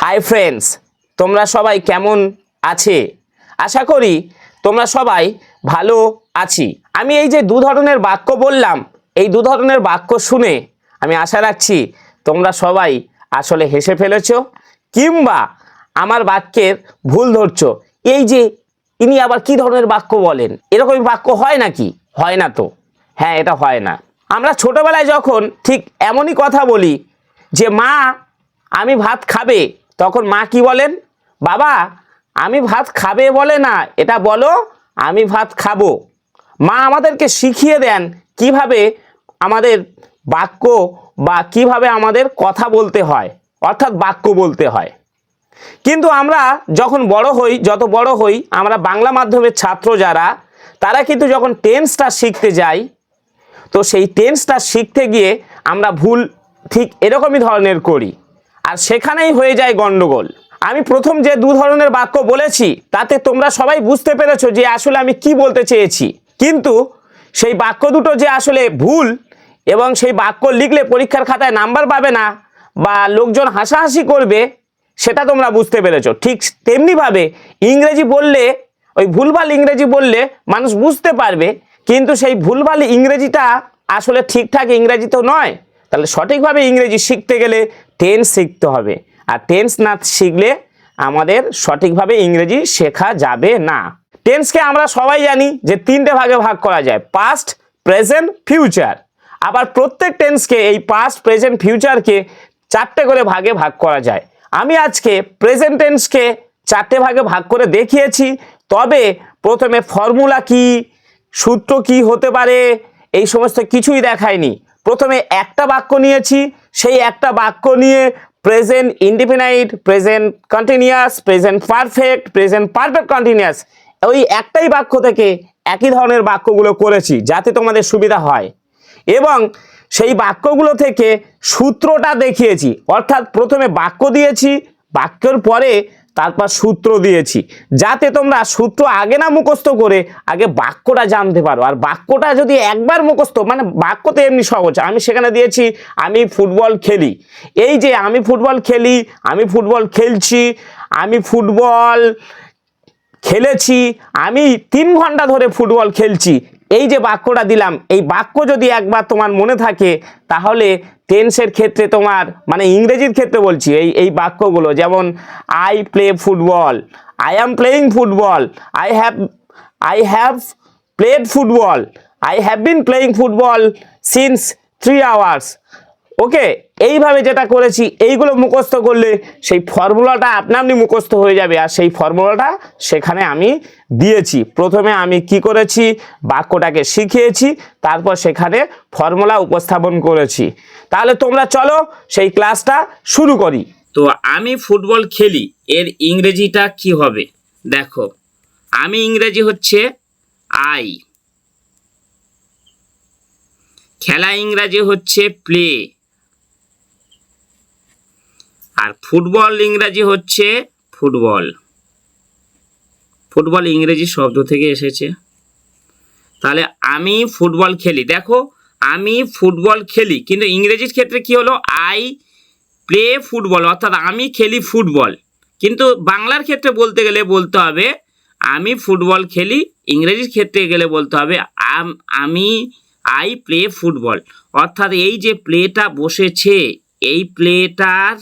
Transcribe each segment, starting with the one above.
Hi friends, তোমরা সবাই কেমন আছে? আশা করি তোমরা সবাই ভালো আছি। আমি এই যে দু ধরনের বাক্য বললাম, এই দু ধরনের বাক্য শুনে আমি আশা রাখছি তোমরা সবাই আসলে হেসে ফেলেছো কিংবা আমার বাক্যের ভুল ধরছো। এই যে ইনি আবার কি ধরনের বাক্য বলেন, এরকমই বাক্য হয় নাকি? হয় না তো। হ্যাঁ, এটা হয় না। আমরা ছোটবেলায় যখন ঠিক এমনই কথা বলি যে মা আমি ভাত খাবে, তখন মা কি বলেন? বাবা আমি ভাত খাবে বলে না, এটা বলো আমি ভাত খাবো। মা আমাদেরকে শিখিয়ে দেন কিভাবে আমাদের বাক্য বা কিভাবে আমাদের কথা বলতে হয়, অর্থাৎ বাক্য বলতে হয়। কিন্তু আমরা যখন বড় হই, যত বড় হই, আমরা বাংলা মাধ্যমের ছাত্র যারা, তারা কিন্তু যখন টেন্সটা শিখতে যাই, তো সেই টেন্সটা শিখতে গিয়ে আমরা ভুল ঠিক এরকমই ধরনের করি, আর সেখানেই হয়ে যায় গন্ডগোল। আমি প্রথম যে দু ধরনের বাক্য বলেছি তাতে তোমরা সবাই বুঝতে পেরেছো যে আসলে আমি কি বলতে চেয়েছি, কিন্তু সেই বাক্য দুটো যে আসলে ভুল এবং সেই বাক্য লিখলে পরীক্ষার খাতায় নাম্বার পাবে না বা লোকজন হাসাহাসি করবে, সেটা তোমরা বুঝতে পেরেছো। ঠিক তেমনিভাবে ইংরেজি বললে, ওই ভুলভাল ইংরেজি বললে মানুষ বুঝতে পারবে, কিন্তু সেই ভুলভাল ইংরেজিটা আসলে ঠিকঠাক ইংরেজি তো নয়। তাহলে সঠিকভাবে ইংরেজি শিখতে গেলে টেন্স শিখতে হবে, আর টেন্স না শিখলে আমাদের সঠিকভাবে ইংরেজি শেখা যাবে না। টেন্সকে আমরা সবাই জানি যে তিনটে ভাগে ভাগ করা যায়, পাস্ট, প্রেজেন্ট, ফিউচার। আবার প্রত্যেক টেন্সকে, এই পাস্ট, প্রেজেন্ট, ফিউচারকে চারটে করে ভাগে ভাগ করা যায়। আমি আজকে প্রেজেন্ট টেন্সকে চারটে ভাগে ভাগ করে দেখিয়েছি। তবে প্রথমে ফর্মুলা কি, সূত্র কি হতে পারে, এই সমস্ত কিছুই দেখায়নি। প্রথমে একটা বাক্য নিয়েছি, সেই একটা বাক্য নিয়ে present indefinite, present continuous, present perfect, present perfect continuous, ওই একটাই বাক্য থেকে একই ধরনের বাক্যগুলো করেছি যাতে তোমাদের সুবিধা হয়। এবং সেই বাক্যগুলো থেকে সূত্রটা দেখিয়েছি, অর্থাৎ প্রথমে বাক্য দিয়েছি, বাক্যের পরে তারপর সূত্র দিয়েছি, যাতে তোমরা সূত্র আগে না মুখস্থ করে আগে বাক্যটা জানতে পারো। আর বাক্যটা যদি একবার মুখস্থ, মানে বাক্য তো এমনি সহজ, আমি সেখানে দিয়েছি আমি ফুটবল খেলি। এই যে আমি ফুটবল খেলি, আমি ফুটবল খেলছি, আমি ফুটবল খেলেছি, আমি 3 ঘন্টা ধরে ফুটবল খেলছি, এই যে বাক্যটা দিলাম, এই বাক্য যদি একবার তোমার মনে থাকে, তাহলে টেন্সের ক্ষেত্রে তোমার, মানে ইংরেজির ক্ষেত্রে বলছি, এই বাক্যগুলো যেমন I play football, I am playing football, I have played football, I have been playing football since 3 hours. Okay, এইভাবে যেটা করেছি, এইগুলো মুখস্থ করলে সেই ফর্মুলাটা আপনা আপনি মুখস্থ হয়ে যাবে। আর সেই ফর্মুলাটা সেখানে আমি দিয়েছি। প্রথমে আমি কি করেছি, বাক্যটাকে শিখিয়েছি, তারপর সেখানে ফর্মুলা উপস্থাপন করেছি। তাহলে তোমরা চলো সেই ক্লাসটা শুরু করি। তো আমি ফুটবল খেলি, এর ইংরেজিটা কি হবে? দেখো, আমি ইংরেজি হচ্ছে আই, খেলা ইংরেজি হচ্ছে প্লে, আর ফুটবল ইংরেজি হচ্ছে ফুটবল। ফুটবল ইংরেজি শব্দ থেকে এসেছে। তাহলে আমি ফুটবল খেলি, দেখো আমি ফুটবল খেলি, কিন্তু ইংরেজির ক্ষেত্রে কি হলো, আই প্লে ফুটবল, অর্থাৎ আমি খেলি ফুটবল। কিন্তু বাংলার ক্ষেত্রে বলতে গেলে বলতে হবে আমি ফুটবল খেলি, ইংরেজির ক্ষেত্রে গেলে বলতে হবে আমি আই প্লে ফুটবল। অর্থাৎ এই যে প্লেটা বসেছে, এই প্লেটার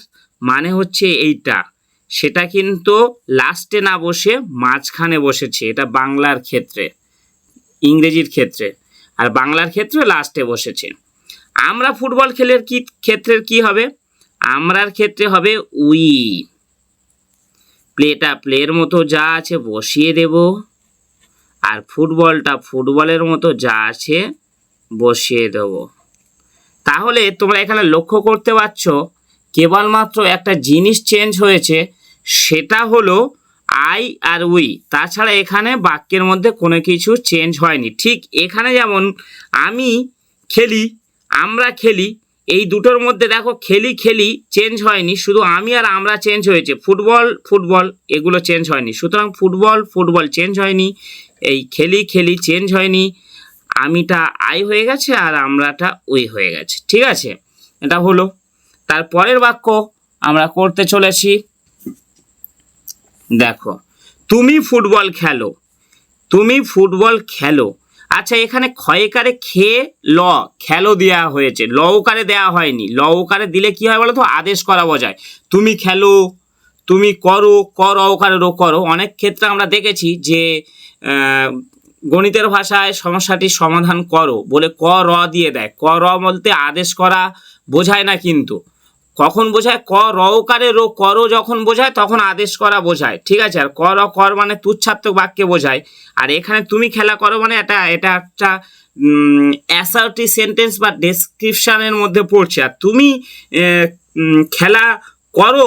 মানে হচ্ছে এইটা, সেটা কিন্তু লাস্টে না বসে মাঝখানে বসেছে, এটা বাংলার ক্ষেত্রে। ইংরেজির ক্ষেত্রে আর বাংলার ক্ষেত্রে লাস্টে বসেছে। আমরা ফুটবল খেলের ক্ষেত্রে কি হবে? আমরার ক্ষেত্রে হবে উই, প্লেটা প্লের মতো যা আছে বসিয়ে দেব, আর ফুটবলটা ফুটবলের মতো যা আছে বসিয়ে দেব। তাহলে তোমরা এখানে লক্ষ্য করতে পারছো কেবলমাত্র একটা জিনিস চেঞ্জ হয়েছে, সেটা হলো আই আর উই। তাছাড়া এখানে বাক্যের মধ্যে কোনো কিছু চেঞ্জ হয়নি। ঠিক এখানে যেমন আমি খেলি, আমরা খেলি, এই দুটোর মধ্যে দেখো খেলি খেলি চেঞ্জ হয়নি, শুধু আমি আর আমরা চেঞ্জ হয়েছে। ফুটবল ফুটবল এগুলো চেঞ্জ হয়নি, সুতরাং ফুটবল ফুটবল চেঞ্জ হয়নি, এই খেলি খেলি চেঞ্জ হয়নি, আমিটা আই হয়ে গেছে আর আমরাটা উই হয়ে গেছে। ঠিক আছে, এটা হলো। তারপরের বাক্য আমরা করতে চলেছি। দেখো, তুমি ফুটবল খেলো, তুমি ফুটবল খেলো। আচ্ছা, এখানে ক্ষয়কারে খে ল খেলো দেওয়া হয়েছে, ল উকারে দেওয়া হয়নি। ল উকারে দিলে কি হয় বলো তো, আদেশ করা বোঝায়। তুমি খেলো, তুমি করো, কর অকারে রো করো। অনেক ক্ষেত্রে আমরা দেখেছি যে গণিতের ভাষায় সমস্যাটির সমাধান করো বলে ক র দিয়ে দেয়। ক র বলতে আদেশ করা বোঝায় না, কিন্তু কখন বোঝায়, ক র ওকারে রো করো যখন বোঝায় তখন আদেশ করা বোঝায়, ঠিক আছে। আর কর কর মানে তুচ্ছাত্মক বাক্যে বোঝায়। আর এখানে তুমি খেলা করো মানে এটা একটা অ্যাসার্টিভ সেন্টেন্স বা ডেসক্রিপশনের মধ্যে পড়ছে। আর তুমি খেলা করো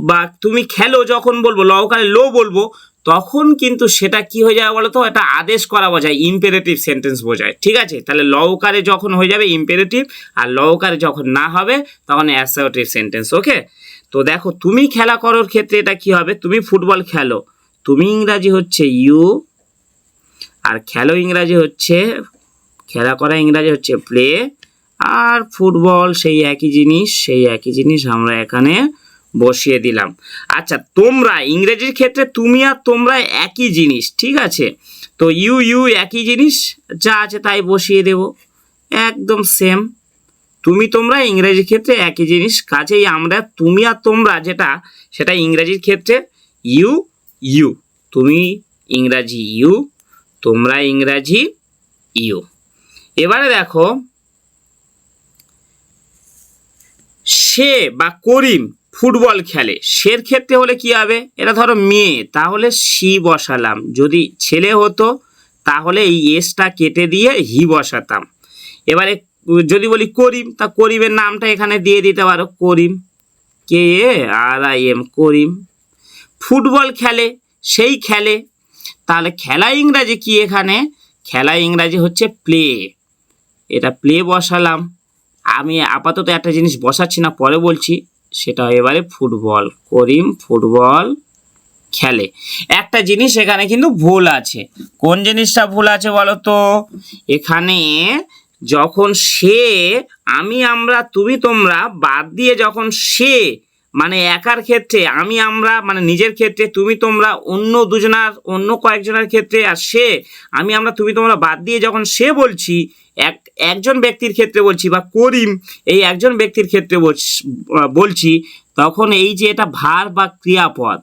বা তুমি খেলো যখন বলবো, লওকারে লো বলবো, তখন কিন্তু সেটা কি হয়ে যাবে বলো তো, এটা আদেশ করা বোঝায়, ইম্পেরেটিভ সেন্টেন্স বোঝায়, ঠিক আছে। তাহলে লওকারে যখন হয়ে যাবে ইম্পেরেটিভ, আর লওকারে যখন না হবে তখন অ্যাসার্টিভ সেন্টেন্স। ওকে, তো দেখো, তুমি খেলা করার ক্ষেত্রে এটা কি হবে, তুমি ফুটবল খেলো, তুমি ইংরাজি হচ্ছে ইউ, আর খেলো ইংরাজি হচ্ছে, খেলা করা ইংরাজি হচ্ছে প্লে, আর ফুটবল সেই একই জিনিস আমরা এখানে বসিয়ে দিলাম। আচ্ছা, তোমরা ইংরেজির ক্ষেত্রে তুমি আর তোমরা একই জিনিস, ঠিক আছে। তো ইউ একই জিনিস, যা আছে তাই বসিয়ে দেব, একদম সেম। তুমি তোমরা ইংরেজির ক্ষেত্রে একই জিনিস, কাজেই আমরা তুমি আর তোমরা যেটা, সেটা ইংরেজির ক্ষেত্রে ইউ। তুমি ইংরাজি ইউ, তোমরা ইংরাজি ইউ। এবারে দেখো, সে বা করিম ফুটবল খেলে, সের ক্ষেত্রে হলে কি হবে, এটা ধরো মেয়ে, তাহলে সি বসালাম। যদি ছেলে হতো তাহলে এই এসটা কেটে দিয়ে হি বসাতাম। এবারে যদি বলি করিম, তা করিমের নামটা এখানে দিয়ে দিতে পারো, করিম, KARIM, করিম। ফুটবল খেলে, সেই খেলে, তাহলে খেলা ইংরাজি কি, এখানে খেলা ইংরাজি হচ্ছে প্লে, এটা প্লে বসালাম। আমি আপাতত একটা জিনিস বসাচ্ছি না, পরে বলছি, সেটা এবারে ফুটবল, করিম ফুটবল খেলে। একটা জিনিস এখানে কিন্তু ভুল আছে। কোন জিনিসটা ভুল আছে বলো তো, এখানে যখন সে, আমি আমরা তুমি তোমরা বাদ দিয়ে যখন সে মানে একার ক্ষেত্রে, আমি আমরা মানে নিজের ক্ষেত্রে, তুমি তোমরা অন্য দুজনার, অন্য কয়েকজনের ক্ষেত্রে, আর সে আমি আমরা তুমি তোমরা বাদ দিয়ে যখন সে বলছি, একজন ব্যক্তির ক্ষেত্রে বলছি, বা করিম এই একজন ব্যক্তির ক্ষেত্রে বলছি, তখন এই যে এটা ভার বা ক্রিয়াপদ,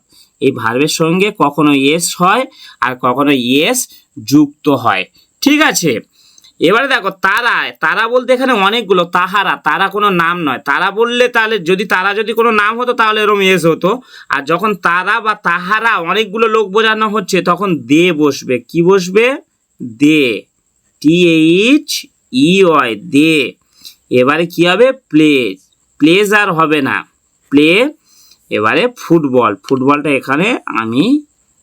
এই ভার্বের সঙ্গে কখনো ইয়েস হয় আর কখনো ইয়েস যুক্ত হয়, ঠিক আছে। এবারে দেখো, তারা বলতে এখানে অনেকগুলো, তারা কোনো নাম নয়। তারা বললে তাহলে যদি কোনো নাম হতো তাহলে এরকম ইয়েস হতো। আর যখন তারা বা তাহারা অনেকগুলো লোক বোঝানো হচ্ছে, তখন দে বসবে। কি বসবে, দে, THEY, দে। এবারে কি হবে, প্লেজ আর হবে না, প্লে। এবারে ফুটবলটা এখানে আমি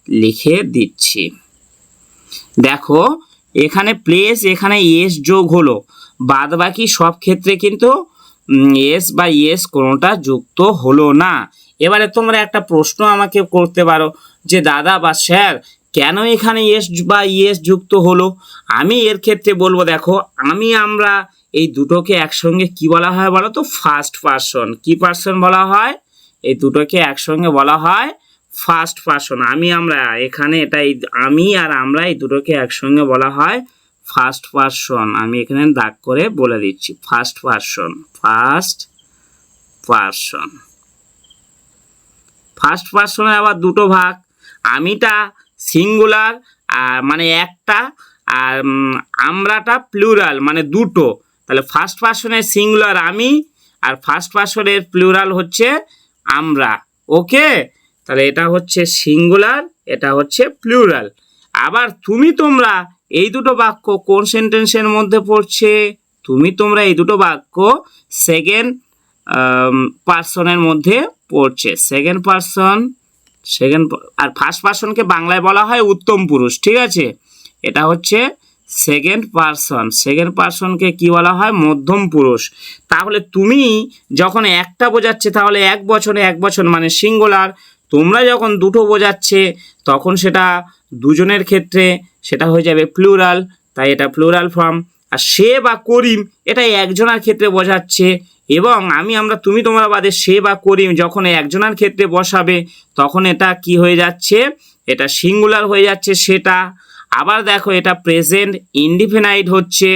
লিখে দিচ্ছি। দেখো, এখানে প্লেস, এখানে এস যোগ হলো, বাদ বাকি সব ক্ষেত্রে কিন্তু এস বা ইয়েস কোনোটা যুক্ত হলো না। এবারে তোমরা একটা প্রশ্ন আমাকে করতে পারো যে দাদা বা স্যার, কেন এখানে এস বা ইয়েস যুক্ত হলো? আমি এর ক্ষেত্রে বলবো, দেখো, আমি আমরা এই দুটোকে একসঙ্গে কি বলা হয় বলো তো, ফার্স্ট পারসন। কি পারসন বলা হয়, এই দুটোকে একসঙ্গে বলা হয় ফার্স্ট পারসন। আমি আমরা এখানে এটা, আমি আর আমরা এই দুটোকে একসঙ্গে বলা হয় ফার্স্ট পারসন। আমি এখানে দাগ করে বলে দিচ্ছি, ফার্স্ট পারসন। ফার্স্ট পারসনের আবার দুটো ভাগ, আমিটা সিঙ্গুলার আর মানে একটা, আর আমরাটা প্লুরাল মানে দুটো। তাহলে ফার্স্ট পারসনের সিঙ্গুলার আমি, আর ফার্স্ট পারসনের প্লুরাল হচ্ছে আমরা। ওকে, তাহলে এটা হচ্ছে সিঙ্গুলার, এটা হচ্ছে প্লুরাল। আবার তুমি তোমরা এই দুটো বাক্য কোন সেন্টেন্সের মধ্যে পড়ছে, তুমি তোমরা এই দুটো বাক্য সেকেন্ড পারসনের মধ্যে পড়ছে। সেকেন্ড পারসন, আর ফার্স্ট পারসনকে বাংলায় বলা হয় উত্তম পুরুষ, ঠিক আছে। এটা হচ্ছে সেকেন্ড পারসনকে কি বলা হয়, মধ্যম পুরুষ। তাহলে তুমি যখন একটা বোঝাচ্ছে তাহলে এক বচন মানে সিঙ্গুলার, তোমরা যখন দুটো বোঝাচ্ছে তখন সেটা দুজনের ক্ষেত্রে সেটা হয়ে যাবে প্লুরাল, তাই এটা প্লুরাল ফর্ম। আর সে বা করিম, এটা একজনের ক্ষেত্রে বোঝাচ্ছে, এবং আমরা তুমি তোমরা বাদে সে বা করি যখন একজনের ক্ষেত্রে বসাবে তখন এটা কি হয়ে যাচ্ছে, এটা সিঙ্গুলার হয়ে যাচ্ছে সেটা। আবার দেখো এটা প্রেজেন্ট ইনডিফিনাইট হচ্ছে।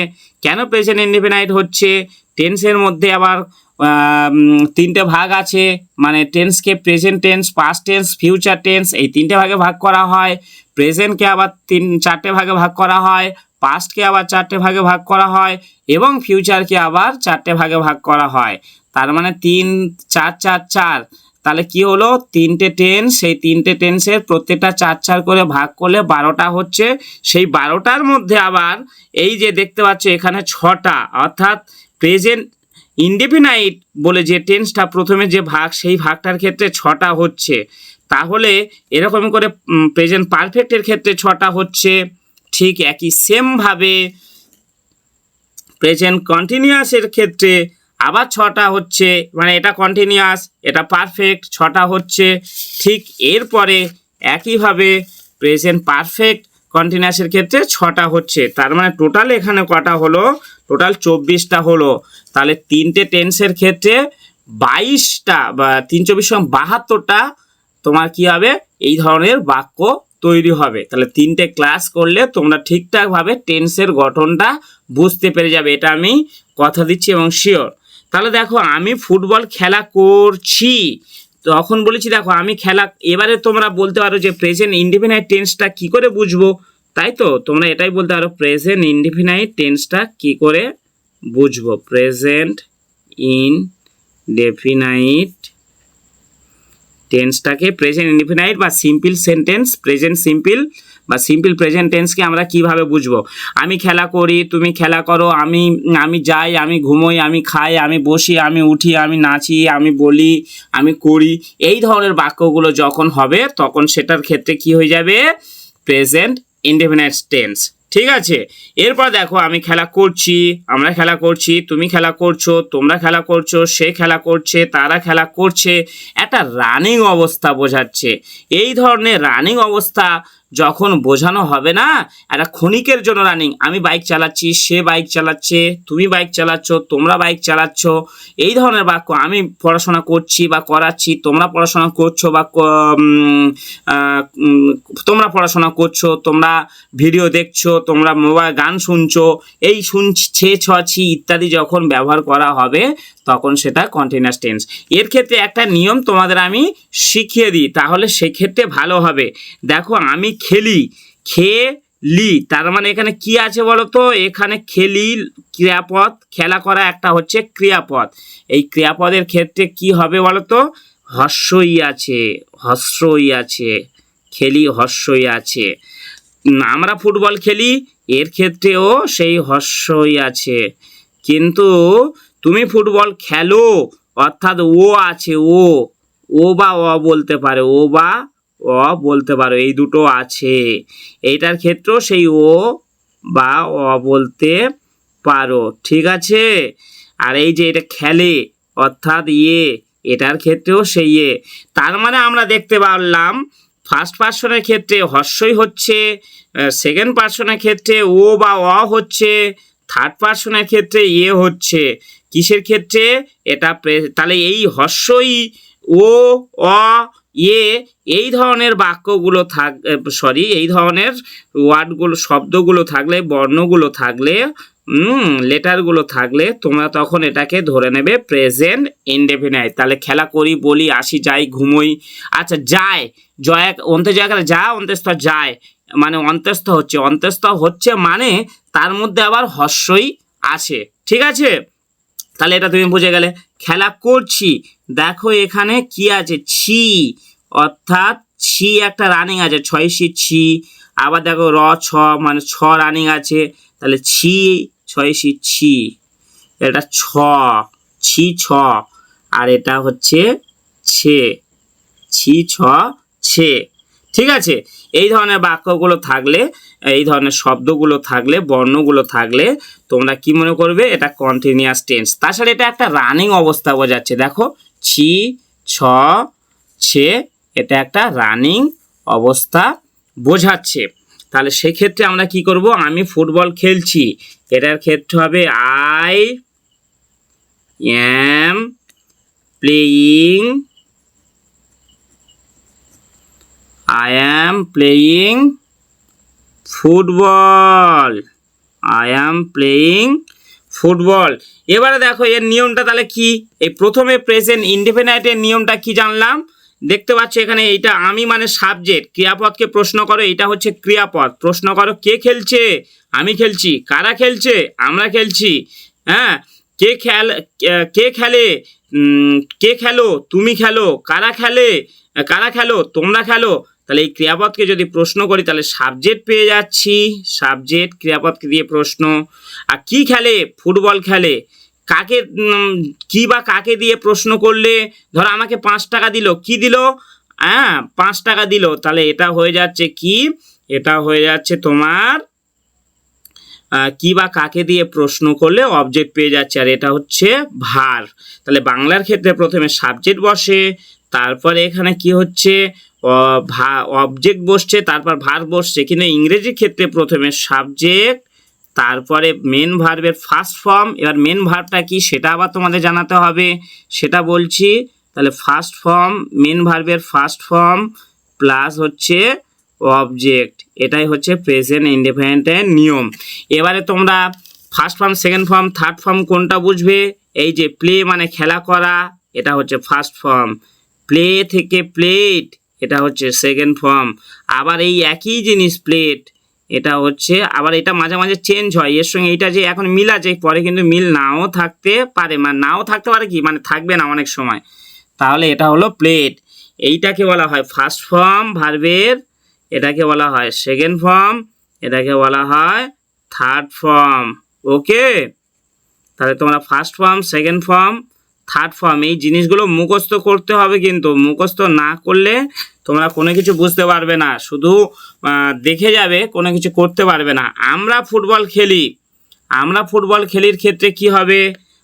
কেন প্রেজেন্ট ইনডিফিনাইট হচ্ছে? টেন্সের মধ্যে আবার তিনটে ভাগ আছে, মানে টেন্সকে present tense, past tense, future tense, এই তিনটে ভাগে ভাগ করা হয়। প্রেজেন্টকে আবার চারটে ভাগে ভাগ করা হয়, পাস্টকে আবার চারটে ভাগে ভাগ করা হয় এবং ফিউচারকে আবার চারটে ভাগে ভাগ করা হয়। তার মানে 3 4 4 4, তাহলে কি হলো, তিনটে টেন্স, সেই তিনটে টেন্সের প্রত্যেকটা 4 4 করে ভাগ করলে 12টা হচ্ছে। সেই 12টার মধ্যে আবার এই যে দেখতে পাচ্ছ এখানে 6টা, অর্থাৎ প্রেজেন্ট ইনডিফিনাইট বলে যে টেন্সটা প্রথমে যে ভাগ, সেই ভাগটার ক্ষেত্রে 6টা হচ্ছে। তাহলে এরকম করে প্রেজেন্ট পারফেক্টের ক্ষেত্রে 6টা হচ্ছে। ঠিক একই সেমভাবে প্রেজেন্ট কন্টিনিউয়াসের ক্ষেত্রে আবার 6টা হচ্ছে, মানে এটা কন্টিনিউয়াস, এটা পারফেক্ট, 6টা হচ্ছে। ঠিক এরপরে একইভাবে প্রেজেন্ট পারফেক্ট কন্টিনিউয়াসের ক্ষেত্রে 6টা হচ্ছে। তার মানে টোটাল এখানে কটা হলো, টোটাল 24টা হলো। তাহলে তিনটে টেন্সের ক্ষেত্রে 22টা বা 3 24 72টা তোমার কি হবে, এই ধরনের বাক্য তৈরি হবে। তাহলে তিনটে ক্লাস করলে তোমরা ঠিকঠাকভাবে টেন্সের গঠনটা বুঝতে পেরে যাবে, এটা আমি কথা দিচ্ছি এবং শিওর। তাহলে দেখো আমি ফুটবল খেলা করছি, তখন বলেছি দেখো আমি খেলা, এবারে তোমরা বলতে পারো যে প্রেজেন্ট ইনডিফিনাইট টেন্সটা কি করে বুঝবো, তাই তো তোমরা এটাই বলতে পারো প্রেজেন্ট ইনডিফিনাইট টেন্সটা কি করে বুঝবো। প্রেজেন্ট ইনডেফিনাইট টেন্সটাকে প্রেজেন্ট ইনডিফিনাইট বা সিম্পল সেন্টেন্স, প্রেজেন্ট সিম্পল বা সিম্পল প্রেজেন্ট টেন্সকে আমরা কিভাবে বুঝবো। আমি খেলা করি, তুমি খেলা করো, আমি যাই, আমি ঘুমোই, আমি খাই, আমি বসি, আমি উঠি, আমি নাচি, আমি বলি, আমি করি, এই ধরনের বাক্যগুলো যখন হবে তখন সেটার ক্ষেত্রে কি হয়ে যাবে, প্রেজেন্ট ইনডেফিনাইট টেন্স। ঠিক আছে, এরপর দেখো আমি খেলা করছি, আমরা খেলা করছি, তুমি খেলা করছো, তোমরা খেলা করছো, সে খেলা করছে, তারা খেলা করছে, একটা রানিং অবস্থা বোঝাচ্ছে। এই ধরনের রানিং অবস্থা যখন বোঝানো হবে না, একটা ক্ষণিকের জন্য রানিং, আমি বাইক চালাচ্ছি, সে বাইক চালাচ্ছে, তুমি বাইক চালাচ্ছ, তোমরা বাইক চালাচ্ছ, এই ধরনের বাক্য। আমি পড়াশোনা করছি বা করাচ্ছি, তোমরা পড়াশোনা করছো বা তোমরা পড়াশোনা করছো, তোমরা ভিডিও দেখছো, তোমরা মোবাইল গান শুনছো, এই শুনছে, ছছি ইত্যাদি যখন ব্যবহার করা হবে তখন সেটা কন্টিনিউয়াস টেন্স। এর ক্ষেত্রে একটা নিয়ম তোমাদের আমি শিখিয়ে দিই, তাহলে সেক্ষেত্রে ভালো হবে। দেখো আমি খেলি, খেলি, তার মানে এখানে কি আছে বলো তো, এখানে খেলি ক্রিয়াপদ, খেলা করা একটা হচ্ছে ক্রিয়াপদ। এই ক্রিয়াপদের ক্ষেত্রে কি হবে বলো তো, হর্ষই আছে, হর্ষই আছে, খেলি হর্ষই আছে। আমরা ফুটবল খেলি, এর ক্ষেত্রেও সেই হর্ষই আছে। কিন্তু তুমি ফুটবল খেলো, অর্থাৎ ও আছে, ও বা অ বলতে পারে, ও বা অ বলতে পারো, এই দুটো আছে। এইটার ক্ষেত্রেও সেই ও বা অ বলতে পারো। ঠিক আছে, আর এই যে এটা খেলে, অর্থাৎ এটার ক্ষেত্রেও সেই তার মানে আমরা দেখতে পারলাম ফার্স্ট পার্সনের ক্ষেত্রে হর্ষই হচ্ছে, সেকেন্ড পার্সনের ক্ষেত্রে ও বা অ হচ্ছে, থার্ড পার্সনের ক্ষেত্রে হচ্ছে। কিসের ক্ষেত্রে, এটা তাহলে এই হর্ষই, ও, অ, এই ধরনের বাক্যগুলো এই ধরনের ওয়ার্ডগুলো, শব্দগুলো থাকলে, বর্ণগুলো থাকলে, লেটারগুলো থাকলে তোমরা তখন এটাকে ধরে নেবে প্রেজেন্ট ইনডেফিনাইট। তাহলে খেলা করি, বলি, আসি, যাই, ঘুমোই। আচ্ছা যায়, জয় অন্তে জায়গায় যা, অন্ত্যস্থ যায়, মানে অন্তস্থ হচ্ছে, অন্তস্থ হচ্ছে মানে তার মধ্যে আবার হর্ষই আছে। ঠিক আছে, তাহলে এটা তুমি বুঝে গেলে। খেলা করছি, দেখো এখানে কি আছে, ছি, অর্থাৎ ছি একটা রানিং আছে, ছয়সি ছি। আবার দেখো র ছ, মানে ছ রানিং আছে, তাহলে ছি ছয়সি ছি, এটা ছ, ছি ছ, আর এটা হচ্ছে ছে, ছি ছ ছে। ঠিক আছে, এই ধরনের বাক্যগুলো থাকলে, এই ধরনের শব্দগুলো থাকলে, বর্ণগুলো থাকলে তোমরা কি মনে করবে, এটা কন্টিনিউয়াস টেন্স। তাছাড়া এটা একটা রানিং অবস্থা বোঝাচ্ছে। দেখো ছি ছ ছে, এটা একটা রানিং অবস্থা বোঝাচ্ছে। তাহলে সেক্ষেত্রে আমরা কি করব, আমি ফুটবল খেলছি, এটার ক্ষেত্রে হবে I am playing, I am playing football, I am playing football. এবারে দেখো এর নিয়মটা তাহলে কি, এই প্রথমে প্রেজেন্ট ইনডেফিনাইটের নিয়মটা কি জানলাম, দেখতে পাচ্ছ এখানে এইটা আমি মানে সাবজেক্ট, ক্রিয়াপদকে প্রশ্ন করো, এটা হচ্ছে ক্রিয়াপদ, প্রশ্ন করো কে খেলছে, আমি খেলছি, কারা খেলছে, আমরা খেলছি, হ্যাঁ, কে খেলে, কে খেলো, তুমি খেলো, কারা খেলে, কারা খেলো, তোমরা খেলো। তাহলে এই ক্রিয়াপদকে যদি প্রশ্ন করি তাহলে সাবজেক্ট পেয়ে যাচ্ছি, সাবজেক্ট ক্রিয়াপদকে দিয়ে প্রশ্ন। আর কি খেলে, ফুটবল খেলে, কাকে কি বা কাকে দিয়ে প্রশ্ন করলে, ধরো আমাকে 5 টাকা দিল, কি দিল, হ্যাঁ 5 টাকা দিল, তাহলে এটা হয়ে যাচ্ছে কি, এটা হয়ে যাচ্ছে তোমার কি বা কাকে দিয়ে প্রশ্ন করলে অবজেক্ট পেয়ে যাচ্ছে, আর এটা হচ্ছে ভার। তাহলে বাংলার ক্ষেত্রে প্রথমে সাবজেক্ট বসে, তারপরে এখানে কি হচ্ছে অবজেক্ট বসছে, তারপর ভার বসছে, কিন্তু ইংরেজির ক্ষেত্রে প্রথমে সাবজেক্ট, তারপরে মেন ভার্বের ফার্স্ট ফর্ম। এবার মেন ভার্বটা কি সেটা আবার তোমাদের জানাতে হবে, সেটা বলছি। তাহলে ফার্স্ট ফর্ম, মেন ভার্বের ফার্স্ট ফর্ম প্লাস হচ্ছে অবজেক্ট, এটাই হচ্ছে প্রেজেন্ট ইনডেফিনিটের নিয়ম। এবারে তোমরা first form, second form, third form কোনটা বুঝবে, এই যে প্লে মানে খেলা করা, এটা হচ্ছে ফার্স্ট ফর্ম, প্লে থেকে প্লেট, এটা হচ্ছে সেকেন্ড ফর্ম। আবার এই একই জিনিস প্লেট, এটা হচ্ছে, আবার এটা মাঝে মাঝে চেঞ্জ হয়, এর সঙ্গে এটা যে এখন মিল আছে, পরে কিন্তু মিল নাও থাকতে পারে, মানে নাও থাকতে পারে কি মানে থাকবে না অনেক সময়। তাহলে এটা হলো প্লেট, এইটাকে বলা হয় ফার্স্ট ফর্ম ভার্বের, এটাকে বলা হয় সেকেন্ড ফর্ম, এটাকে বলা হয় থার্ড ফর্ম। ওকে, তাহলে তোমরা first form, second form, third form এই জিনিসগুলো মুখস্থ করতে হবে, কিন্তু মুখস্থ না করলে তোমরা কোনো কিছু বুঝতে পারবে না, শুধু দেখে যাবে, কোনো কিছু করতে পারবে না। আমরা ফুটবল খেলি, আমরা ফুটবল খেলির ক্ষেত্রে কি হবে,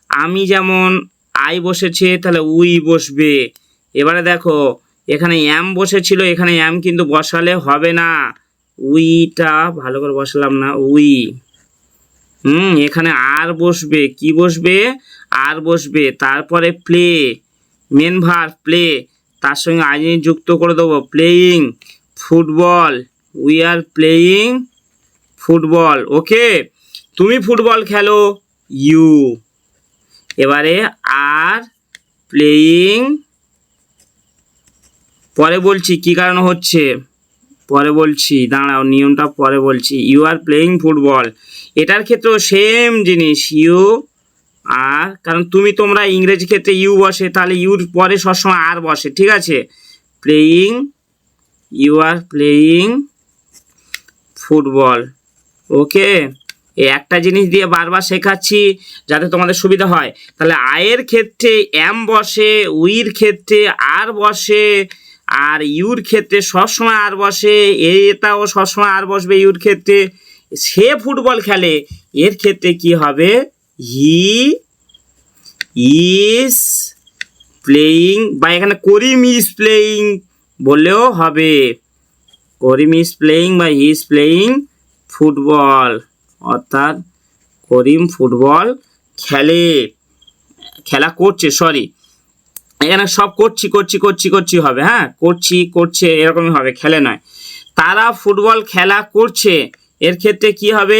আমি যেমন আই বসেছে, তাহলে উই বসবে। এবারে দেখো এখানে অ্যাম বসেছিল, এখানে অ্যাম কিন্তু বসালে হবে না, উইটা ভালো করে বসালাম না, উই, এখানে আর বসবে, কি বসবে, আর বসবে। তারপরে প্লে, মেন ভার্ব প্লে, তার সঙ্গে আইনি যুক্ত করে দেবো, playing football, we are playing football. Okay, তুমি ফুটবল খেলো, ইউ। এবারে আর প্লেয়িং, পরে বলছি কি কারণ হচ্ছে, পরে বলছি, দাঁড়াও নিয়মটা পরে বলছি। ইউ আর প্লেয়িং ফুটবল, এটার ক্ষেত্রেও সেম জিনিস, ইউ আর, কারণ তুমি তোমরা ইংরেজি ক্ষেত্রে ইউ বসে, তাহলে ইউর পরে সবসময় আর বসে, ঠিক আছে, playing, you are playing football. Okay, এই একটা জিনিস দিয়ে বারবার শেখাচ্ছি যাতে তোমাদের সুবিধা হয়। তাহলে আয়ের ক্ষেত্রে এম বসে, উইর ক্ষেত্রে আর বসে, আর ইউর ক্ষেত্রে সবসময় আর বসে, এটাও সবসময় আর বসবে ইউর ক্ষেত্রে। সে ফুটবল খেলে, এর ক্ষেত্রে কি হবে, হি ইজ প্লেয়িং, বা এখানে করিম ইজ প্লেয়িং বললেও হবে, করিম ইজ প্লেয়িং বা হি ইজ প্লেয়িং ফুটবল, অর্থাৎ করিম ফুটবল খেলে, খেলা করছে, সরি এখানে সব করছি করছি করছি করছি হবে, হ্যাঁ করছি করছে এরকমই হবে, খেলে নয়। তারা ফুটবল খেলা করছে, এর ক্ষেত্রে কি হবে,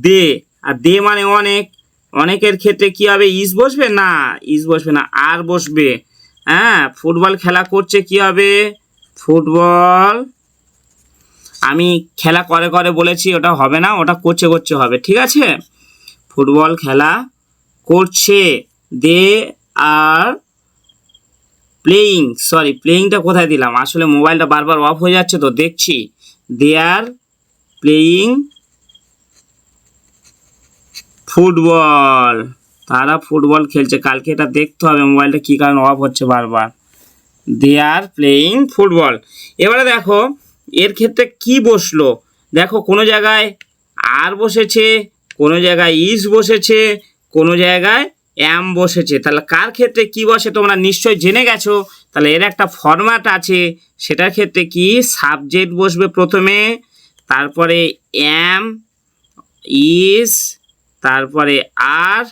দে, আর দে মানে অনেক, অনেকের ক্ষেত্রে কি হবে, ইজ বসবে না, ইজ বসবে না, আর বসবে, হ্যাঁ ফুটবল খেলা করছে কি হবে, ফুটবল, আমি খেলা করে করে বলেছি, ওটা হবে না, ওটা করছে করছে হবে, ঠিক আছে, ফুটবল খেলা করছে, দে আর প্লেয়িং, সরি প্লেয়িংটা কোথায় দিলাম, আসলে মোবাইলটা বারবার অফ হয়ে যাচ্ছে তো দেখছি, দে আর প্লেয়িং ফুটবল, তারা ফুটবল খেলছে, কালকে এটা দেখতে হবে মোবাইলটা কী কারণে অফ হচ্ছে বারবার, দে আর প্লেয়িং ফুটবল। এবারে দেখো এর ক্ষেত্রে কি বসলো, দেখো কোনো জায়গায় আর বসেছে, কোনো জায়গায় ইজ বসেছে, কোনো জায়গায় অ্যাম বসেছে, তাহলে কার ক্ষেত্রে কি বসে তোমরা নিশ্চয়ই জেনে গেছো। তাহলে এর একটা ফরম্যাট আছে, সেটার ক্ষেত্রে কি সাবজেক্ট বসবে প্রথমে, তারপরে অ্যাম, ইজ, তারপরে আর,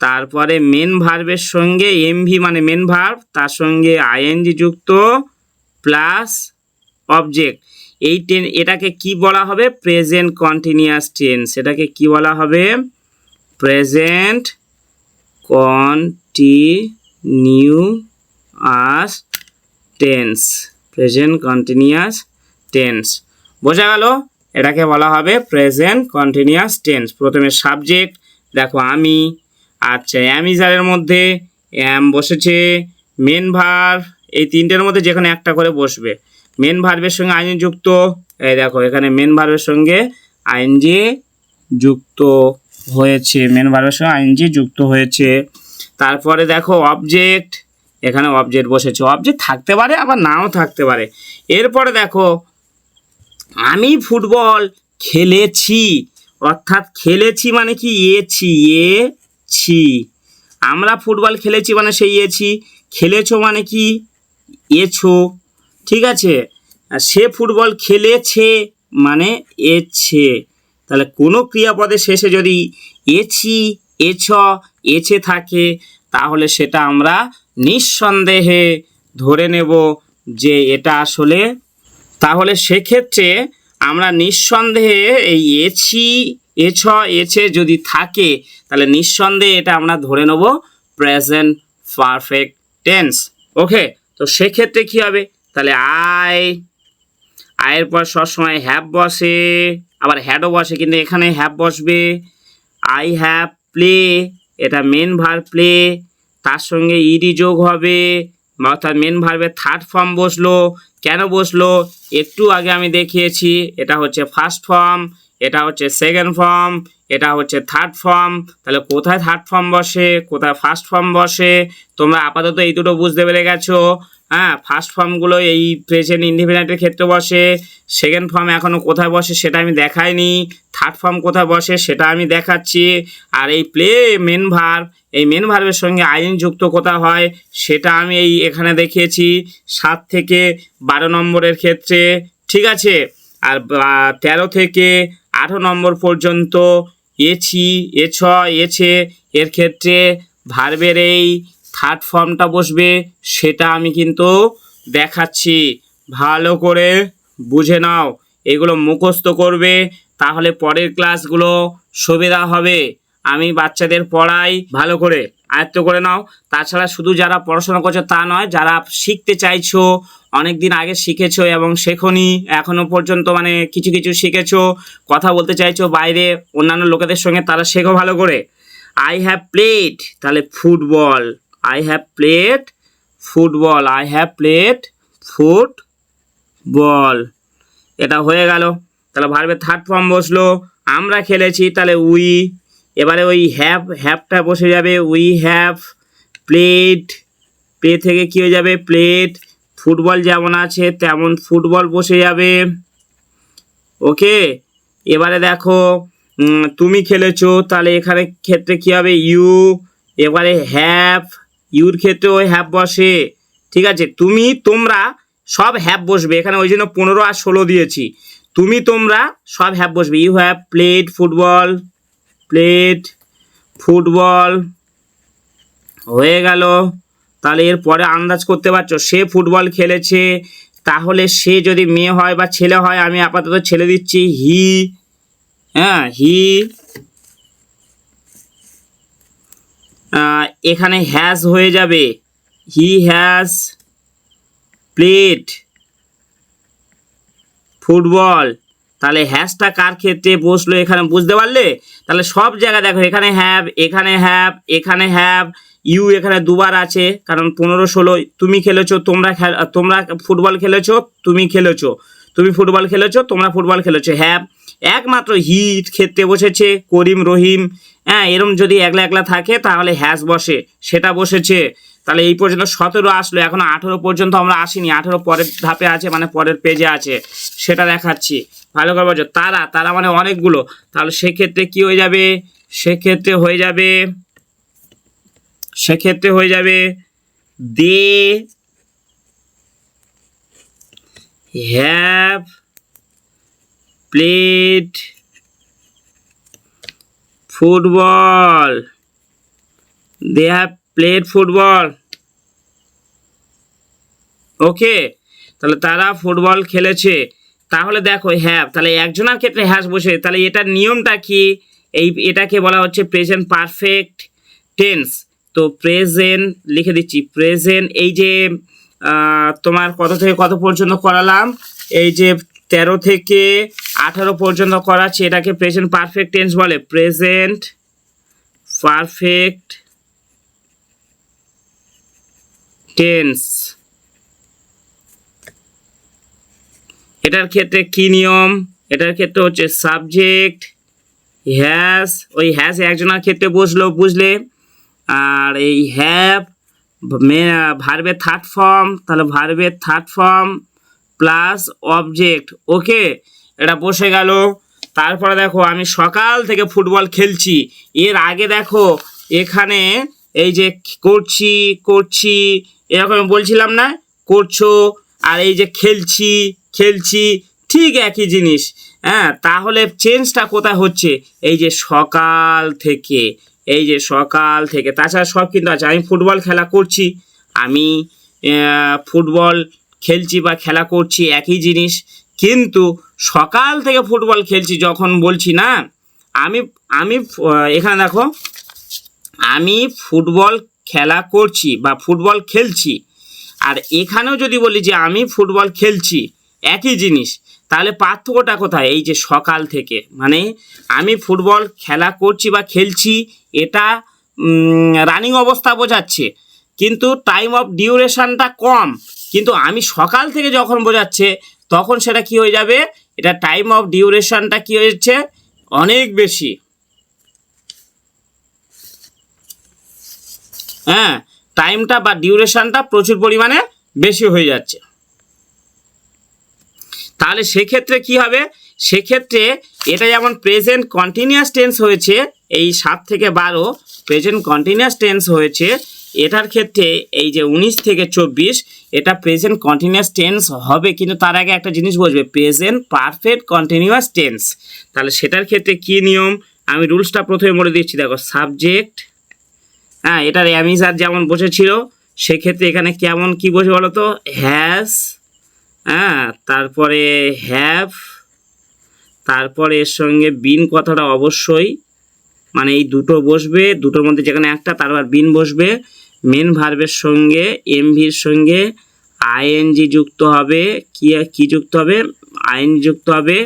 তারপরে মেন ভার্বের সঙ্গে এমভি মানে মেন ভার্ব, তার সঙ্গে আইএনজি যুক্ত প্লাস অবজেক্ট। এটাকে কি বলা হবে? Present continuous tense. এটাকে কি বলা হবে? Present continuous tense. Present continuous tense. বোঝা গেল? এটাকে বলা হবে প্রেজেন্ট কন্টিনিউয়াস টেন্স। প্রথমে সাবজেক্ট দেখো আমি, আচ্ছা অ্যামিজারের মধ্যে অ্যাম বসেছে, মেন ভার্ব এই তিনটের মধ্যে যেখানে একটা করে বসবে। মেন ভার্বের সঙ্গে আইএনজি যুক্ত, এই দেখো এখানে মেন ভার্বের সঙ্গে আইএনজি যুক্ত হয়েছে, মেন ভার্বের সঙ্গে আইএনজি যুক্ত হয়েছে। তারপরে দেখো অবজেক্ট, এখানে অবজেক্ট বসেছে। অবজেক্ট থাকতে পারে আবার নাও থাকতে পারে। এরপরে দেখো আমি ফুটবল খেলেছি, অর্থাৎ খেলেছি মানে কি? এছি। আমরা ফুটবল খেলেছি মানে সেই এছি। খেলেছো মানে কি? এছো। ঠিক আছে, আর সে ফুটবল খেলেছে মানে এছে। তাহলে কোনো ক্রিয়াপদের শেষে যদি এছি, এছ, এছে থাকে তাহলে সেটা আমরা নিঃসন্দেহে ধরে নেব যে এটা আসলে, তাহলে সেক্ষেত্রে আমরা নিঃসন্দেহে এই এছি, এছ, এছে যদি থাকে তাহলে নিঃসন্দেহে এটা আমরা ধরে নেব প্রেজেন্ট পারফেক্ট টেন্স। ওকে, তো সেক্ষেত্রে কি হবে? তাহলে আয়ের পর সবসময় হ্যাভ বসে, আবার হ্যাডও বসে, কিন্তু এখানে হ্যাভ বসবে। আই হ্যাভ প্লে, এটা মেন ভার্ব প্লে, তার সঙ্গে ইডি যোগ হবে, অর্থাৎ মেন ভার্বের থার্ড ফর্ম বসলো। কেন বসলো? একটু আগে আমি দেখিয়েছি, এটা হচ্ছে ফার্স্ট ফর্ম, এটা হচ্ছে সেকেন্ড ফর্ম, এটা হচ্ছে থার্ড ফর্ম। তাহলে কোথায় থার্ড ফর্ম বসে, কোথায় ফার্স্ট ফর্ম বসে, তোমরা আপাতত এই দুটো বুঝতে পেরে গেছো। হ্যাঁ, ফার্স্ট ফর্মগুলো এই প্রেজেন্ট ইনডিফিনিটের ক্ষেত্রে বসে, সেকেন্ড ফর্ম এখনও কোথায় বসে সেটা আমি দেখাইনি, থার্ড ফর্ম কোথায় বসে সেটা আমি দেখাচ্ছি। আর এই প্লে মেন ভার্ব, এই মেন ভার্বের সঙ্গে আইন যুক্ত কোথায় হয় সেটা আমি এই এখানে দেখিয়েছি 7 থেকে 12 নম্বরের ক্ষেত্রে। ঠিক আছে, আর 13 থেকে 18 নম্বর পর্যন্ত এছি, এছ, এছে এর ক্ষেত্রে ভার্বের এই থার্ড ফর্মটা বসবে, সেটা আমি কিন্তু দেখাচ্ছি। ভালো করে বুঝে নাও, এগুলো মুখস্থ করবে, তাহলে পরের ক্লাসগুলো সুবিধা হবে। আমি বাচ্চাদের পড়াই, ভালো করে আয়ত্ত করে নাও। তাছাড়া শুধু যারা পড়াশোনা করছো তা নয়, যারা শিখতে চাইছো, অনেক দিন আগে শিখেছো এবং শেখোনি, এখনো পর্যন্ত মানে কিছু কিছু শিখেছো, কথা বলতে চাইছো বাইরে অন্যান্য লোকেদের সঙ্গে, তারা শেখো ভালো করে। আই হ্যাভ প্লেড, তাহলে football, I have played football, I have played football, এটা হয়ে গেল। তাহলে ভার্বের থার্ড ফর্ম বসলো, আমরা খেলেছি, তাহলে উই। এবারে ওই হ্যাভটা বসে যাবে, উই হ্যাভ প্লেড, প্লে থেকে কী হয়ে যাবে? প্লেড। ফুটবল যেমন আছে তেমন ফুটবল বসে যাবে। ওকে, এবারে দেখো তুমি খেলেছো, তাহলে এখানে ক্ষেত্রে কী হবে? ইউ। এবারে হ্যাভ, ইউর ক্ষেত্রে ওই হ্যাভ বসে। ঠিক আছে, তুমি তোমরা সব হ্যাভ বসবে এখানে, ওই জন্য 15 আর 16 দিয়েছি। তুমি তোমরা সব হ্যাভ বসবে। You have played football, played football হয়ে গেল। তাহলে এরপরে আন্দাজ করতে পারছো, সে ফুটবল খেলেছে, তাহলে সে যদি মেয়ে হয় বা ছেলে হয়, আমি আপাতত ছেলে দিচ্ছি, হি। হ্যাঁ, হি। এখানে হ্যাজ হয়ে যাবে, হি হ্যাজ প্লেড ফুটবল। তাহলে হ্যাজটা কার ক্ষেত্রে বসলো এখানে বুঝতে পারলে? তাহলে সব জায়গায় দেখো, এখানে হ্যাভ, এখানে হ্যাভ, এখানে হ্যাভ, ইউ এখানে দুবার আছে, কারণ 15 16 তুমি খেলেছো, তোমরা ফুটবল খেলেছো, তুমি খেলেছো, তুমি ফুটবল খেলেছো, তোমরা ফুটবল খেলেছো। হ্যাভ একমাত্র হি ক্ষেত্রে বসেছে, করিম রহিম। হ্যাঁ, এরম যদি একলা একলা থাকে তাহলে হ্যাজ বসে, সেটা বসেছে। তাহলে এই পর্যন্ত 17 আসলো, এখনো 18 পর্যন্ত আমরা আসিনি, 18 পরের ধাপে আছে, মানে পরের পেজে আছে, সেটা দেখাচ্ছি। ভালো করে বোঝো। তারা মানে অনেকগুলো, তাহলে সেক্ষেত্রে কি হয়ে যাবে? সেক্ষেত্রে হয়ে যাবে they have played football, they have played football. Okay, তাহলে তারা ফুটবল খেলেছে। তাহলে দেখো হ্যাভ, তাহলে একজনের ক্ষেত্রে হ্যাজ বসে, তাহলে এটার নিয়মটা কি? এটাকে বলা হচ্ছে প্রেজেন্ট পারফেক্ট টেন্স। তো প্রেজেন্ট লিখে দিচ্ছি, প্রেজেন্ট এই যে তোমার কত থেকে কত পর্যন্ত করালাম, এই যে 13 থেকে 18 পর্যন্ত করাচ্ছি, এটাকে প্রেজেন্ট পারফেক্ট টেন্স বলে। Present perfect tense. এটার ক্ষেত্রে কি নিয়ম? এটার ক্ষেত্রে হচ্ছে সাবজেক্ট হ্যাজ, ওই হ্যাজ একজনের ক্ষেত্রে বসলো, বুঝলে? আর এই হ্যাভ ভার্বের থার্ড ফর্ম, তাহলে ভার্বের থার্ড ফর্ম প্লাস অবজেক্ট। ওকে, এটা বসে গেল। তারপরে দেখো আমি সকাল থেকে ফুটবল খেলছি। এর আগে দেখো এখানে এই যে করছি করছি এরকম বলছিলাম না, করছো, আর এই যে খেলছি খেলছি, ঠিক একই জিনিস। হ্যাঁ, তাহলে চেঞ্জটা কোথায় হচ্ছে? এই যে সকাল থেকে, এই যে সকাল থেকে। তাছাড়া সব কিন্তু আছে, আমি ফুটবল খেলা করছি, আমি ফুটবল খেলছি বা খেলা করছি, একই জিনিস। কিন্তু সকাল থেকে ফুটবল খেলছি যখন বলছি না, আমি আমি এখানে দেখো আমি ফুটবল খেলা করছি বা ফুটবল খেলছি, আর এখানেও যদি বলি যে আমি ফুটবল খেলছি, একই জিনিস। তাহলে পার্থক্যটা কোথায়? এই যে সকাল থেকে, মানে আমি ফুটবল খেলা করছি বা খেলছি, এটা রানিং অবস্থা বোঝাচ্ছে, কিন্তু টাইম অফ ডিউরেশনটা কম। কিন্তু আমি সকাল থেকে যখন বোঝাচ্ছে, তখন সেটা কি হয়ে যাবে? এটা টাইম অফ ডিউরেশনটা কি হয়েছে? অনেক বেশি। হ্যাঁ, টাইমটা বা ডিউরেশনটা প্রচুর পরিমাণে বেশি হয়ে যাচ্ছে। তাহলে সেক্ষেত্রে কি হবে? সেক্ষেত্রে এটা যেমন প্রেজেন্ট কন্টিনিউয়াস টেন্স হয়েছে, এই 7 থেকে 12 প্রেজেন্ট কন্টিনিউয়াস টেন্স হয়েছে, এটার ক্ষেত্রে এই যে 19 থেকে 24 এটা প্রেজেন্ট কন্টিনিউয়াস টেন্স হবে। কিন্তু তার আগে একটা জিনিস বসবে, প্রেজেন্ট পারফেক্ট কন্টিনিউয়াস টেন্স। তাহলে সেটার ক্ষেত্রে কি নিয়ম? আমি রুলসটা প্রথমে বলে দিচ্ছি। দেখো সাবজেক্ট, হ্যাঁ, এটার অ্যামিজার যেমন বসেছিল, সেক্ষেত্রে এখানে কেমন কি বসে বলো তো? হ্যাজ, হ্যাঁ, তারপরে হ্যাভ, তারপরে এর সঙ্গে বিন কথাটা অবশ্যই, মানে এই দুটো বসবে, দুটোর মধ্যে যেখানে একটা, তারপর বিন বসবে। মেন ভার্বের সঙ্গে এমভির সঙ্গে আইএনজি যুক্ত হবে। কি যুক্ত হবে? আইএনজি যুক্ত হবে,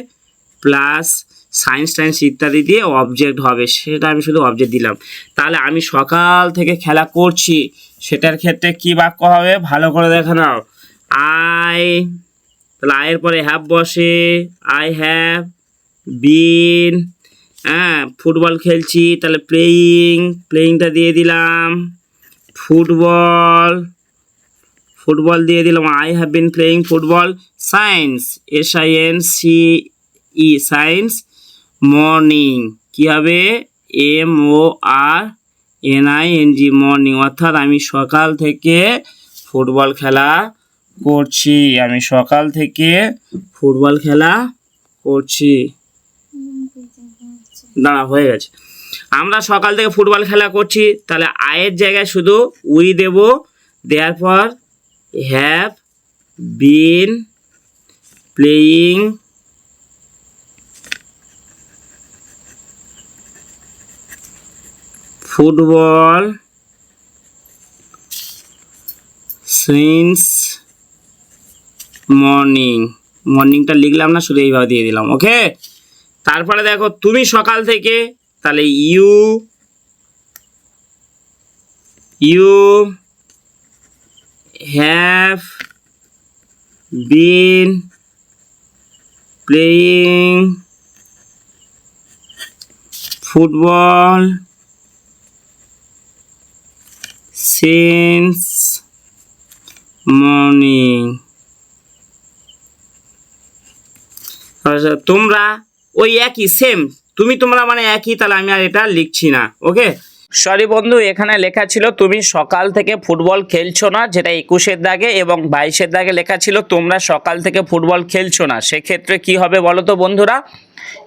প্লাস সায়েন্স টাইন্স ইত্যাদি দিয়ে অবজেক্ট হবে। সেটা আমি শুধু অবজেক্ট দিলাম। তাহলে আমি সকাল থেকে খেলা করছি, সেটার ক্ষেত্রে কি বাক্য হবে? ভালো করে দেখে নাও। আই, তাহলে আয়ের পরে হ্যাভ বসে, আই হ্যাভ বিন। হ্যাঁ, ফুটবল খেলছি, তাহলে প্লেয়িং, প্লেয়িংটা দিয়ে দিলাম। ফুটবল, ফুটবল দিয়ে দিলাম, I have been playing football. Science, SINCE, science. Morning, কী হবে? MORNING, মর্নিং, অর্থাৎ আমি সকাল থেকে ফুটবল খেলা করছি, আমি সকাল থেকে ফুটবল খেলা করছি। দাঁড়া, হয়ে গেছে। আমরা সকাল থেকে ফুটবল খেলা করছি, তাহলে আয়ের জায়গায় শুধু উই দেব, দেওয়ার পর have been playing football since morning. মর্নিংটা লিখলাম না, শুধু এইভাবে দিয়ে দিলাম। ওকে, তারপরে দেখো তুমি সকাল থেকে, তাহলে you have been playing football since morning. তোমরা ওই একই সেম, তোমরা মানে একই, তাহলে আমি আর এটা লিখছি না। ওকে, সরি বন্ধু, এখানে লেখা ছিল তুমি সকাল থেকে ফুটবল খেলছো না, যেটা 21-এর দাগে, এবং 22-এর দাগে লেখা ছিল তোমরা সকাল থেকে ফুটবল খেলছো না। সেক্ষেত্রে কি হবে বলো তো বন্ধুরা?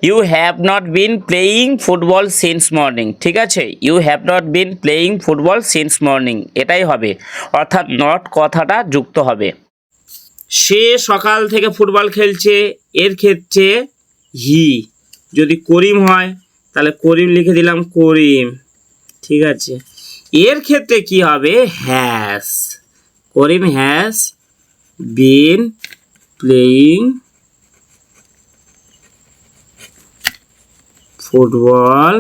You have not been playing football since morning. ঠিক আছে, you have not been playing football since morning, এটাই হবে, অর্থাৎ নট কথাটা যুক্ত হবে। সে সকাল থেকে ফুটবল খেলছে, এর ক্ষেত্রে হি। যদি করিম হয় তাহলে করিম লিখে দিলাম করিম। ঠিক আছে, এর ক্ষেত্রে কি হবে? Has. Karim has been playing football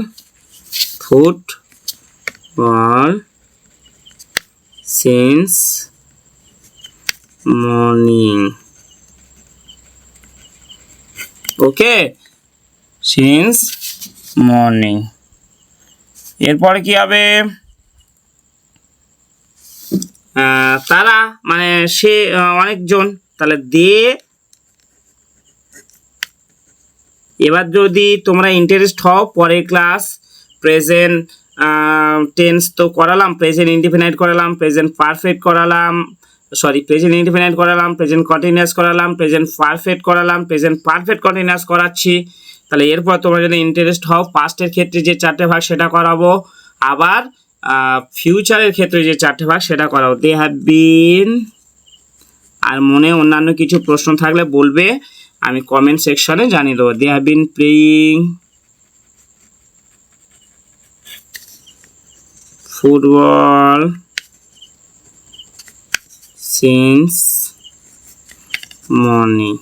since morning. Okay, since morning. এরপরে কি হবে? তারা মানে সে অনেকজন, তাহলে দে। এবার যদি তোমরা ইন্টারেস্ট হও, পরের ক্লাস প্রেজেন্ট টেন্স তো করালাম, প্রেজেন্ট ইনডিফিনাইট করালাম, প্রেজেন্ট পারফেক্ট করালাম, প্রেজেন্ট ইনডিফিনাইট করালাম, প্রেজেন্ট কন্টিনিউয়াস করালাম, প্রেজেন্ট পারফেক্ট করালাম, প্রেজেন্ট পারফেক্ট কন্টিনিউয়াস করাচ্ছি। তাহলে এরপর তোমরা যদি ইন্টারেস্ট হও, পাস্টের ক্ষেত্রে যে 4টে ভাগ সেটা করাবো, আবার ফিউচারের ক্ষেত্রে যে 4টে ভাগ সেটা করাবো। দে হ্যাভ বিন। আর মনে অন্যান্য কিছু প্রশ্ন থাকলে বলবে, আমি কমেন্ট সেকশনে জানিয়ে দেবো। They have been playing football since morning.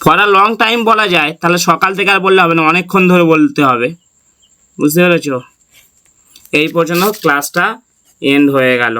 For a long time বলা যায়, তাহলে সকাল থেকে আর বললে হবে না, অনেকক্ষণ ধরে বলতে হবে। বুঝতে পেরেছ? এই পর্যন্ত ক্লাসটা এন্ড হয়ে গেল।